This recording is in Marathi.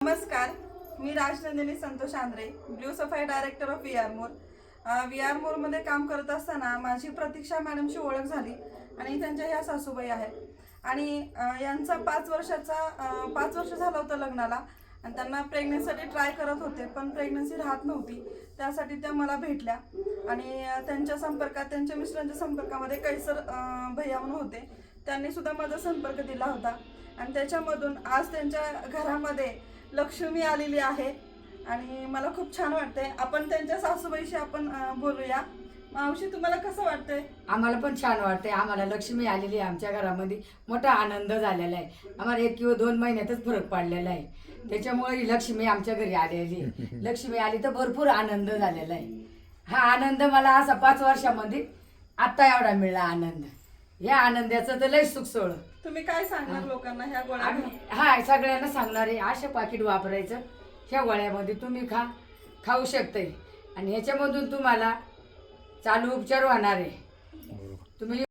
नमस्कार, मी राजनंदिनी संतोष आंद्रे, ब्ल्यू सफाई डायरेक्टर ऑफ व्ही आर मोरमध्ये काम करत असताना माझी प्रतीक्षा मॅडमची ओळख झाली आणि त्यांच्या ह्या सासूबाई आहेत आणि यांचा 5 वर्ष झालं होतं लग्नाला आणि त्यांना प्रेग्नन्सीसाठी ट्राय करत होते, पण प्रेग्नन्सी राहत नव्हती. त्यासाठी त्या मला भेटल्या आणि त्यांच्या मिस्टरांच्या संपर्कामध्ये कैसर भैया म्हणून होते, त्यांनी सुद्धा माझा संपर्क दिला होता आणि त्याच्यामधून आज त्यांच्या घरामध्ये लक्ष्मी आलेली आहे आणि मला खूप छान वाटतंय. आपण त्यांच्या सासूबाईशी आपण बोलूया. मावशी, तुम्हाला कसं वाटतंय? आम्हाला पण छान वाटतंय. आम्हाला लक्ष्मी आलेली आहे. आमच्या घरामध्ये मोठा आनंद झालेला आहे. आम्हाला 1 किंवा 2 महिन्यातच फरक पडलेला आहे. त्याच्यामुळे ही लक्ष्मी आमच्या घरी आलेली आहे. लक्ष्मी आली तर भरपूर आनंद झालेला आहे. हा आनंद मला असा 5 वर्षामध्ये आत्ता एवढा मिळाला आनंद. या आनंदाचं तर लय सुख सोड. तुम्ही काय सांगणार लोकांना ह्या गोळ्या? हा, सगळ्यांना सांगणार आहे अशा पाकिट वापरायचं. ह्या गोळ्यामध्ये तुम्ही खाऊ शकताय आणि ह्याच्यामधून तुम्हाला चालू उपचार होणार आहे. तुम्ही